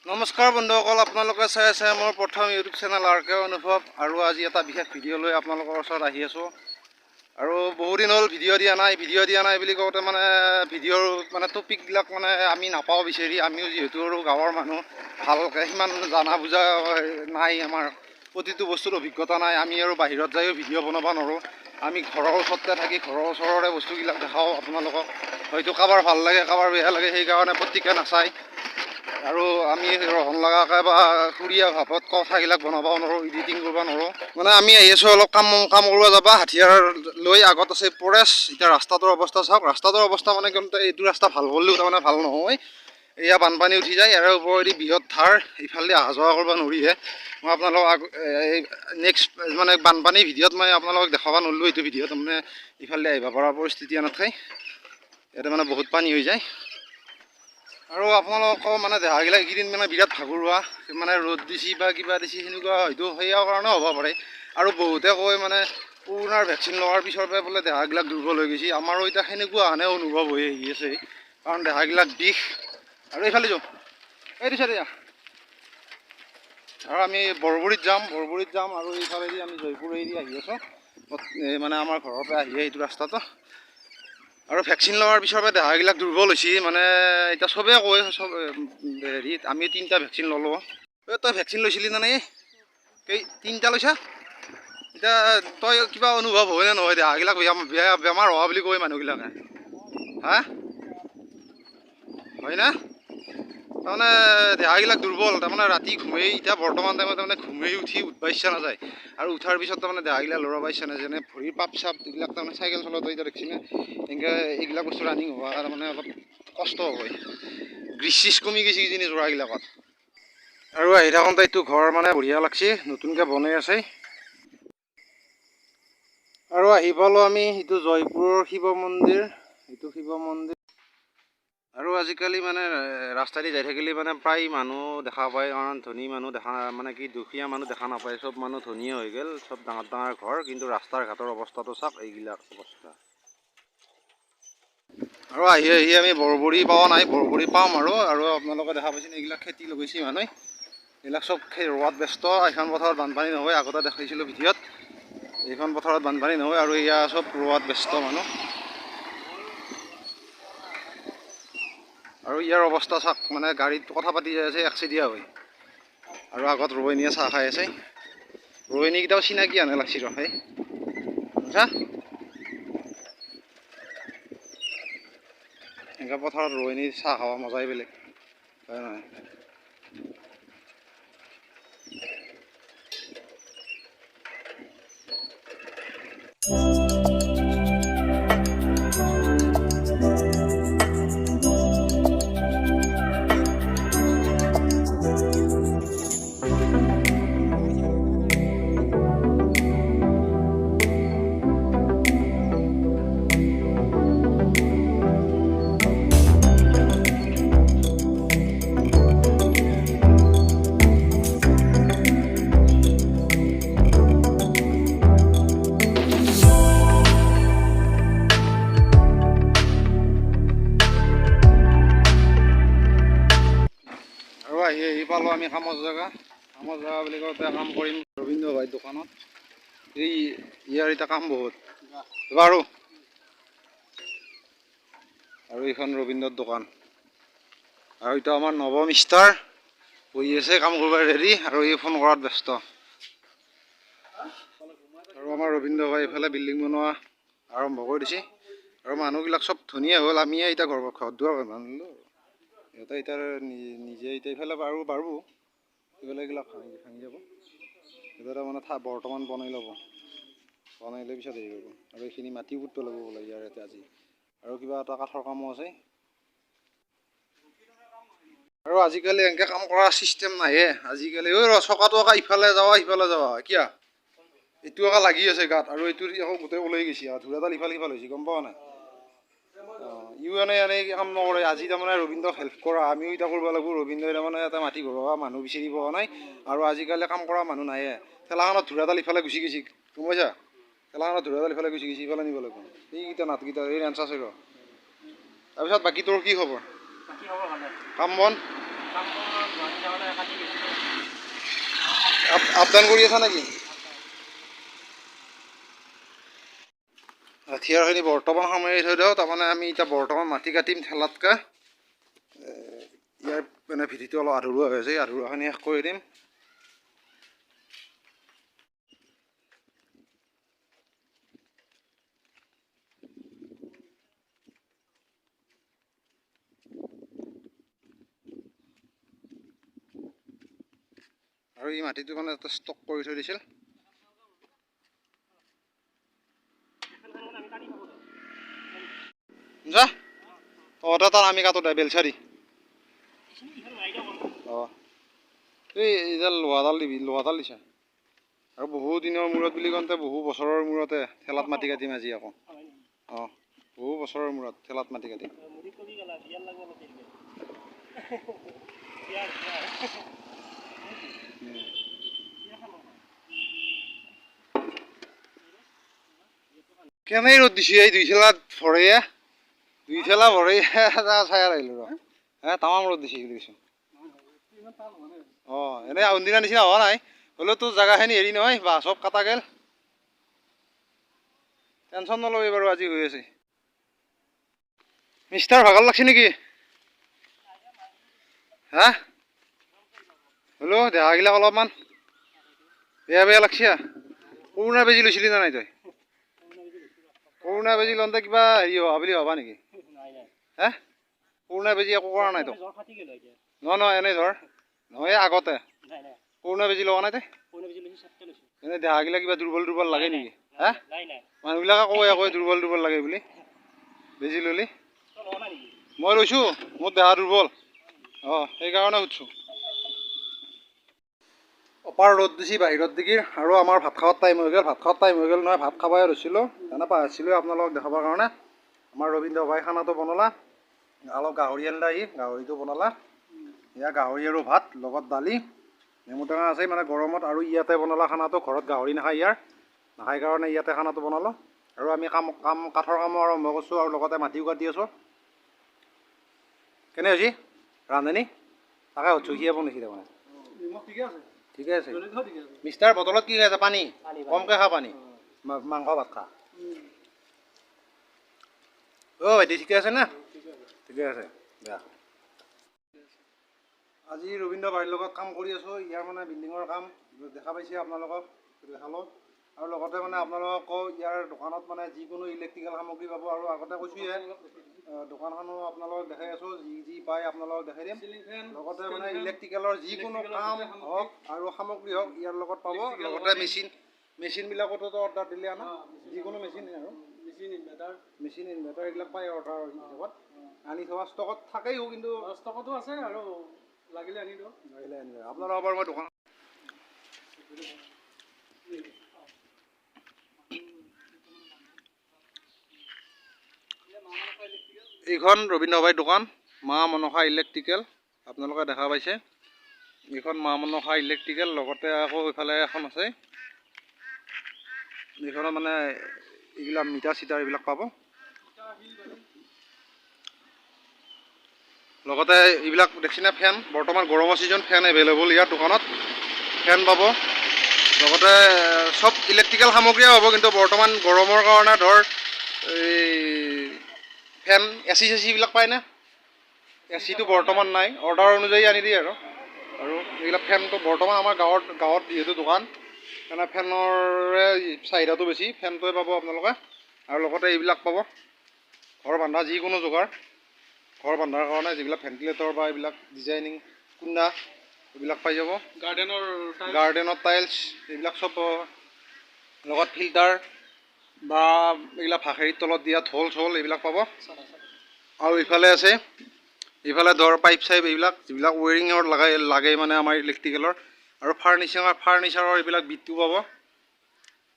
নমস্কাৰ বন্ধুসকল, আপোনালোকে চাই আছে মোৰ প্ৰথম ইউটিউব চেনেল আৰকে অনুভৱ। আৰু আজি এটা বিশেষ ভিডিঅ' লৈ আপোনালোকৰ ওচৰত আহি আছোঁ। আৰু বহুদিন হ'ল ভিডিঅ' দিয়া নাই বুলি কওঁতে মানে ভিডিঅ'ৰ মানে টপিকবিলাক মানে আমি নাপাওঁ বিচাৰি। আমিও যিহেতু আৰু গাঁৱৰ মানুহ, ভালকৈ সিমান জানা বুজা নাই, আমাৰ প্ৰতিটো বস্তুৰ অভিজ্ঞতা নাই। আমি আৰু বাহিৰত যায়ো ভিডিঅ' বনাব নোৱাৰোঁ। আমি ঘৰৰ ওচৰতে থাকি ঘৰৰ ওচৰৰে বস্তুবিলাক দেখাওঁ আপোনালোকক। হয়তো কাৰোবাৰ ভাল লাগে, কাৰোবাৰ বেয়া লাগে, সেইকাৰণে প্ৰত্যেকে নাচায়। আৰু আমি ৰহন লগাকৈ বা সুৰীয়া ভাৱত কথাবিলাক বনাব নোৱাৰোঁ, এডিটিং কৰিব নোৱাৰোঁ। মানে আমি আহি আছোঁ অলপ কাম কৰিব যাব, হাথিয়াৰ লৈ। আগত আছে পৰেশ। এতিয়া ৰাস্তাটোৰ অৱস্থা চাওক। ৰাস্তাটোৰ অৱস্থা মানে কিন্তু এইটো ৰাস্তা ভাল কৰিলেও তাৰমানে ভাল নহয়। এয়া বানপানী উঠি যায়, ইয়াৰ ওপৰেদি বৃহৎ ধাৰ, ইফালে অহা যোৱা কৰিব নোৱাৰিহে। মই আপোনালোকক নেক্সট মানে বানপানী ভিডিঅ'ত মই আপোনালোকক দেখাব নোৱাৰিলোঁ। এইটো ভিডিঅ'ত তাৰমানে ইফালে আহিব পৰা পৰিস্থিতি নাথাকে, ইয়াতে মানে বহুত পানী হৈ যায়। আৰু আপোনালোকৰ মানে দেহাগিলা এইকেইদিন মানে বিৰাট ভাগৰুৱা, মানে ৰ'দ দিছি বা কিবা দিছি সেনেকুৱা, হয়তো সেয়াৰ কাৰণেও হ'ব পাৰে। আৰু বহুতে কয় মানে কৰোণাৰ ভেকচিন লোৱাৰ পিছৰ পৰা বোলে দেহাবিলাক দুৰ্বল হৈ গৈছে। আমাৰো এতিয়া সেনেকুৱা হানে অনুভৱ হৈ আহি আছে, কাৰণ দেহাবিলাক বিষ। আৰু এইফালে যাওঁ, এইটো চাইডে যা। আৰু আমি বৰবৰীত যাম আৰু এইফালেদি আমি জয়পুৰেদি আহি আছোঁ, মানে আমাৰ ঘৰৰ পৰা আহিয়ে এইটো ৰাস্তাটো। আৰু ভেকচিন লোৱাৰ পিছৰ পৰা দেহাবিলাক দুৰ্বল হৈছে, মানে এতিয়া চবেই কয়, চব হেৰিত আমি 3টা ভেকচিন ল'লোঁ। তই ভেকচিন লৈছিলি নে? এই 3টা লৈছা? এতিয়া তই কিবা অনুভৱ হয়নে নহয়? দেহাবিলাক বেমাৰ হোৱা বুলি কয় মানুহবিলাকে, হা হয় না? তাৰমানে দেহাবিলাক দুৰ্বল, তাৰমানে ৰাতি ঘুমেই, এতিয়া বৰ্তমান টাইমত তাৰমানে ঘুমেই উঠিব ইচ্ছা নাযায়। আৰু উঠাৰ পিছত তাৰমানে দেহাবিলাক লৰাব ইচ্ছা নাযায়, যেনে ভৰিৰ পাপ চাপ এইবিলাক তাৰমানে চাইকেল চলাওঁতে এতিয়া দেখিছেনে, এনেকৈ এইবিলাক বস্তু ৰানিং হোৱা তাৰমানে অলপ কষ্ট হয়। গ্ৰীচ চিচ কমি গৈছে কিজানি যোৰাগিলাকত। আৰু আহি থাকোঁতে এইটো ঘৰ মানে বঢ়িয়া লাগছে, নতুনকৈ বনাই আছে। আৰু আহি পালোঁ আমি, এইটো জয়পুৰৰ শিৱ মন্দিৰ, এইটো শিৱ মন্দিৰ। আৰু আজিকালি মানে ৰাস্তাদি যাই থাকিলে মানে প্ৰায় মানুহ দেখা পায়, কাৰণ ধনী মানুহ দেখা মানে কি দুখীয়া মানুহ দেখা নাপায়। চব মানুহ ধনীয়ে হৈ গ'ল, চব ডাঙৰ ডাঙৰ ঘৰ, কিন্তু ৰাস্তাৰ ঘাটৰ অৱস্থাটো চাওক, এইবিলাক অৱস্থা। আৰু আহি আমি বৰবৰী পোৱা নাই, বৰবৰী পাম আৰু আপোনালোকে দেখা পাইছে এইবিলাক খেতি লগাইছে মানুহে, এইবিলাক চব ৰোৱাত ব্যস্ত। এইখন পথাৰত বানপানী নহয়, আগতে দেখাইছিলোঁ ভিডিঅ'ত। এইখন পথাৰত বানপানী নহয়, আৰু এয়া চব ৰোৱাত ব্যস্ত মানুহ। আৰু ইয়াৰ অৱস্থা চাওক, মানে গাড়ীত কথা পাতি যাই আছে একচেতিয়া হৈ। আৰু আগত ৰোৱনীয়ে চাহ খাই আছে, ৰোৱনীকেইটাও চিনাকি আনে লাগছি ৰ, সেই বুজিছা। এনেকৈ পথাৰত ৰোৱনী চাহ খাৱা মজাই বেলেগ, হয় নহয়? আহি পালোঁ আমি কামৰ জেগা বুলি কওঁতে কাম কৰিম ৰবীন্দ্ৰ ভাইৰ দোকানত। ইয়াৰ এতিয়া কাম বহুত বাৰু। আৰু এইখন ৰবীন্দ্ৰৰ দোকান, আৰু এতিয়া আমাৰ নৱম ষ্টাৰ বহি আছে, কাম কৰিব ৰেডি, আৰু এই ফোন কৰাত ব্যস্ত। আৰু আমাৰ ৰবীন্দ্ৰ ভাই এইফালে বিল্ডিং বনোৱা আৰম্ভ কৰি দিছে। আৰু মানুহবিলাক চব ধুনীয়া হ'ল, আমিয়ে এতিয়া ঘৰ দুৱাৰ বান্ধিলোঁ। সিহঁতে এতিয়া নিজে এতিয়া এইফালে আৰু বাঢ়িব, এইফালে এইবিলাক ভাঙি যাব। এতিয়া তাৰমানে বৰ্তমান বনাই ল'ব, বনাই লৈ পিছত হেৰি কৰিব। আৰু এইখিনি মাটিও পুতিব লাগিব বোলে ইয়াৰ ইয়াতে আজি, আৰু কিবা এটা কাঠৰ কামো আছে। আৰু আজিকালি এনেকৈ কাম কৰা চিষ্টেম নাহে আজিকালি। চকাটো আকৌ ইফালে যাৱা কিয়া এইটো আকৌ লাগি আছে গাত, আৰু এইটো আকৌ গোটেই ওলাই গৈছে, ধূৰাডাল ইফাল হৈছে, গম পোৱা নাই? ইও এনেই কাম নকৰে। আজি তাৰমানে ৰবীন্দ্ৰক হেল্প কৰা, আমিও এতিয়া কৰিব লাগিব। ৰবীন্দ্ৰই তাৰমানে এটা মাটি ঘৰুৱা মানুহ বিচাৰি পোৱা নাই, আৰু আজিকালি কাম কৰা মানুহ নাহে। ঠেলাখনত ধূৰাডাল ইফালে গুচি গৈছে, গম পাইছা? ঠেলাখনত ধূৰাডাল ইফালে গুচি গৈছে, ইফালে নিব লাগিব। এইকেইটা নাটকেইটা এই এনচাৰ চাই ৰ। তাৰপিছত বাকী তোৰ কি খবৰ? কাম বন আপডাউন কৰি আছা নেকি? হাঠিয়াৰখিনি বৰ্তমান সামৰি থৈ দিওঁ। তাৰমানে আমি এতিয়া বৰ্তমান মাটি কাটিম ঠেলাতকৈ। ইয়াৰ মানে ভিডিঅ'টো অলপ আধৰুৱা হৈ আছে, আধৰুৱাখিনি শেষ কৰি দিম। আৰু এই মাটিটো মানে এটা ষ্টক কৰি থৈ দিছিল। যা তাত আমি কাটো দে বেলচাৰি। অঁ এইডাল লোহাডাল দিবি, লোহাডাল দিছা। আৰু বহু দিনৰ মূৰত বুলি কওঁতে বহু বছৰৰ মূৰতে ঠেলাত মাটি কাটিম আজি আকৌ। অঁ বহু বছৰৰ মূৰত ঠেলাত মাটি কাটিম। কেনেই ৰ'দ দিছে এই দুই ঠেলাত ভৰেয়া, দুই ঠেলা ভৰেয়া চাই আহিলোঁ ৰ। তামাম ৰ'দ দিছে দেখিছোঁ। অঁ এনেই আউনদিনা নিচিনা হোৱা নাই, হ'লেও তোৰ জেগাখিনি হেৰি নহয় বা চব কাটা গেল। টেনশ্যন নলবি বাৰু, আজি হৈ আছে। মিষ্টাৰ ভাগৰ লাগছে নেকি? হা হ'লেও দেহাগিলাক অলপমান বেয়া বেয়া লাগছে। কৰোণা বেজি লৈছিলি নে নাই তই? কৰোণা বেজি লওঁতে কিবা হেৰি হোৱা বুলি ভাবা নেকি? হা কৰোণা বেজি একো কৰা নাই তোক? নহয় নহয়, এনেই ধৰ নহয় আগতে কৰোণা বেজি লোৱা নাই তই? এনেই দেহাগিলা কিবা দুৰ্বল দুৰ্বল লাগে নেকি? হা মানুহবিলাকে কয় দুৰ্বল দুৰ্বল লাগে বুলি বেজি ল'লি। মই লৈছোঁ, মোৰ দেহা দুৰ্বল। অঁ সেইকাৰণে সুধিছোঁ। অপাৰ ৰ'দ দিছি বাহিৰত দেখি, আৰু আমাৰ ভাত খোৱাৰ টাইম হৈ গ'ল। ভাত খোৱাৰ টাইম হৈ গ'ল নহয়, ভাত খাবই লৈছিলোঁ, এনে পাহৰিছিলোঁ আপোনালোকক দেখাবৰ কাৰণে। আমাৰ ৰবীন্দ্ৰ ভাই খানাটো বনালা, অলপ গাহৰি আনিলা, গাহৰিটো বনালা। এয়া গাহৰি আৰু ভাত লগত দালি, নেমু টেঙা আছে মানে গৰমত। আৰু ইয়াতে বনালা খানাটো, ঘৰত গাহৰি নাখায় ইয়াৰ, নাখায় কাৰণে ইয়াতে খানাটো বনালোঁ। আৰু আমি কাঠৰ কামো আৰম্ভ কৰিছোঁ, আৰু লগতে মাটিও কাটি আছোঁ। কেনে হৈছে ৰান্ধনি? তাকে সুধিছোঁ, সিয়ে বনাইছে তাৰমানে। ঠিকে আছে। মিষ্টাৰ বটলত কি খাই আছে? পানী কমকৈ খা, পানী মাংস ভাত খা। অ' ভাইটি ঠিকে আছে না? ঠিকে আছে বেয়া। আজি ৰবীন্দ্ৰ ভাইৰ লগত কাম কৰি আছোঁ। ইয়াৰ মানে বিল্ডিঙৰ কাম দেখা পাইছে আপোনালোকক, দেখালোঁ। আৰু লগতে মানে আপোনালোকক ইয়াৰ দোকানত মানে যিকোনো ইলেক্ট্ৰিকেল সামগ্ৰী পাব। আৰু আগতে কৈছোঁহে দোকানখনো আপোনালোকক দেখাই আছোঁ, যি পায় আপোনালোকক দেখাই দিম। লগতে মানে ইলেক্ট্ৰিকেলৰ যিকোনো কাম হওক আৰু সামগ্ৰী হওক ইয়াৰ লগত পাব। লগতে মেচিনবিলাকতো অৰ্ডাৰ দিলে আনা, যিকোনো মেচিন আৰু মেচিন ইনভাৰ্টাৰ এইবিলাক পায় অৰ্ডাৰ হিচাপত আনি থোৱা ষ্টকত থাকেও, কিন্তু ষ্টকতো আছে আৰু লাগিলে আনি দিওঁ, লাগিলে আনি দিওঁ আপোনালোকৰ বাৰু। মই দোকান এইখন ৰবীন্দ্ৰ ভাইৰ দোকান, মা মনসা ইলেক্ট্ৰিকেল। আপোনালোকে দেখা পাইছে এইখন মা মনসা ইলেক্ট্ৰিকেল। লগতে আকৌ এইফালে এখন আছে, এইখনত মানে এইবিলাক মিটাৰ চিটাৰ এইবিলাক পাব। লগতে এইবিলাক দেখিছেনে ফেন, বৰ্তমান গৰমৰ ছিজন, ফেন এভেইলেবল ইয়াৰ দোকানত, ফেন পাব। লগতে চব ইলেক্ট্ৰিকেল সামগ্ৰীয়ে পাব, কিন্তু বৰ্তমান গৰমৰ কাৰণে ধৰ এই ফেন এচি চেচিবিলাক পায়নে? এচিটো বৰ্তমান নাই, অৰ্ডাৰ অনুযায়ী আনি দিয়ে আৰু এইবিলাক ফেনটো বৰ্তমান আমাৰ গাঁৱত যিহেতু দোকান, সেইকাৰণে ফেনৰে চাহিদাটো বেছি, ফেনটোৱে পাব আপোনালোকে। আৰু লগতে এইবিলাক পাব, ঘৰ বন্ধা যিকোনো যোগাৰ, ঘৰ বন্ধাৰ কাৰণে যিবিলাক ভেণ্টিলেটৰ বা এইবিলাক ডিজাইনিং কুণ্ডা এইবিলাক পাই যাব। গাৰ্ডেনৰ টাইলছ এইবিলাক চব পাব। লগত ফিল্টাৰ বা এইবিলাক ভাখেৰিৰ তলত দিয়া ঢোল চোল এইবিলাক পাব। আৰু ইফালে আছে, ইফালে ধৰ পাইপ চাইপ এইবিলাক যিবিলাক ৱেৰিঙৰ লাগে মানে আমাৰ ইলেক্ট্ৰিকেলৰ। আৰু ফাৰ্নিচাৰৰ এইবিলাক বিটটো পাব।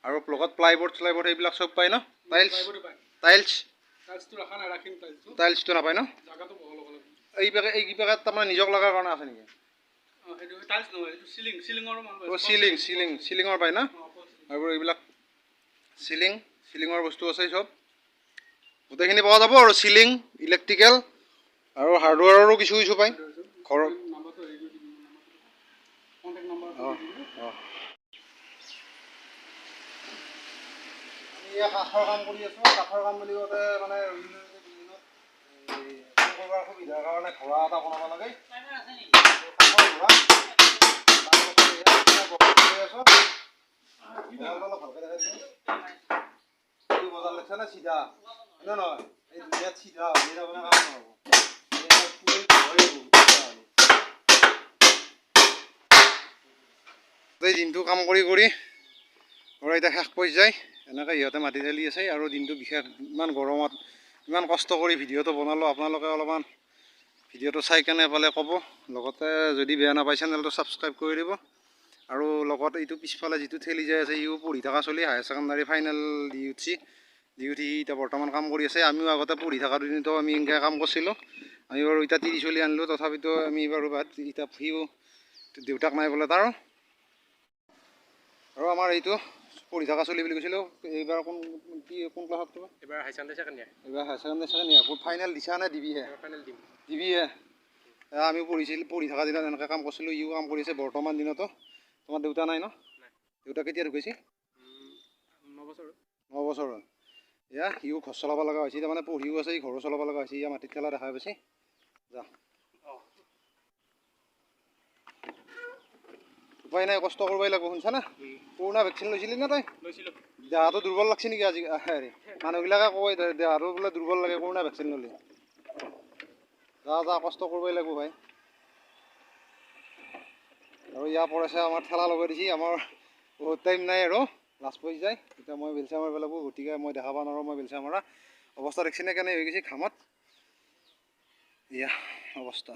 আৰু লগত প্লাইবৰ্ড শ্লাইবৰ্ড এইবিলাক চব পায় ন? টাইলছটো নাপায় ন? এই পেকেট তাৰমানে নিজক লগাৰ কাৰণে আছে নেকি? চিলিঙৰ পায় ন? আৰু এইবিলাক চিলিঙৰ বস্তু আছে চব, গোটেইখিনি পোৱা যাব। আৰু ইলেক্ট্ৰিকেল আৰু হাৰ্ডৱেৰৰো কিছু পায় ঘৰত। এতিয়া কাঠৰ কাম কৰি আছোঁ। কাঠৰ কাম বুলি কওঁতে মানে কাম কৰাৰ সুবিধাৰ কাৰণে ঘোঁৰা এটা বনাব লাগে। কাঠৰ ঘোঁৰা অলপ ভালকৈ দেখাইছোঁ। এই বজাৰ লেগিছে নে চিধা হয় নহয়? এই দুনিয়াত চিধা হ'লে তাৰমানে কাম নহ'ব। দিনটো কাম কৰি কৰি ঘৰ এতিয়া শেষ পৰ্যায় এনেকৈ সিহঁতে মাটি ঢালি আছে আৰু দিনটো বিশেষ ইমান গৰমত ইমান কষ্ট কৰি ভিডিঅ'টো বনালোঁ। আপোনালোকে অলপমান ভিডিঅ'টো চাই কেনে পালে ক'ব, লগতে যদি বেয়া নাপায় চেনেলটো ছাবস্ক্ৰাইব কৰি দিব। আৰু লগতে এইটো পিছফালে যিটো ঠেলি যাই আছে ইও পঢ়ি থকা চলি হায়াৰ ছেকেণ্ডাৰী ফাইনেল দি উঠি এতিয়া বৰ্তমান কাম কৰি আছে। আমিও আগতে পঢ়ি থকা দিনতো আমি এনেকৈ কাম কৰিছিলোঁ। আমি বাৰু এতিয়া 30 চলি আনিলোঁ, তথাপিতো আমি বাৰু এতিয়া সিও দেউতাক নাই বোলে তাৰ। আৰু আমাৰ এইটো পঢ়ি থকা চলি বুলি কৈছিলোঁ, এইবাৰ কোন ক্লাছত তোমাৰ? এইবাৰ হাই ছেকেণ্ডাৰী ছেকেণ্ড ইয়াৰ। এইবাৰ হাই ছেকেণ্ডাৰী ছেকেণ্ড ইয়াৰ। ফাইনেল দিছা নে দিবিহে? ফাইনেল দিম। দিবিহে? আমি পঢ়ি থকা দিনত এনেকৈ কাম কৰিছিলোঁ, ইও কাম কৰি আছে বৰ্তমান দিনতো। তোমাৰ দেউতা নাই ন? দেউতা কেতিয়া ঢুকাইছে? 9 বছৰ। 9 বছৰ হ'ল। এয়া সিও ঘৰ চলাব লগা হৈছে, তাৰমানে পঢ়িও আছে, ঘৰো চলাব লগা হৈছে। ইয়াৰ মাটিত ঠেলা দেখা পাইছে। যা উপায় নাই, কষ্ট কৰিবই লাগিব, শুনছা না? কৰোণা ভেকচিন লৈছিলি নে তই? লৈছিলোঁ। দেহাটো দুৰ্বল লাগছে নেকি আজি? হেৰি মানুহবিলাকে কয় দেহাটো বোলে দুৰ্বল লাগে কৰোণা ভেকচিন ল'লে। যা কষ্ট কৰিবই লাগিব ভাই। আৰু ইয়াৰ পৰাছে আমাৰ ঠেলা লগাই দিছে, আমাৰ বহুত টাইম নাই আৰু লাষ্ট পৰ্যায়। এতিয়া মই বেলচা মাৰিব লাগিব, গতিকে মই দেখা পোৱা নোৱাৰোঁ। মই বেলচা মৰা অৱস্থা দেখিছেনে কেনে হৈ গৈছে ঘামত? এয়া অৱস্থা।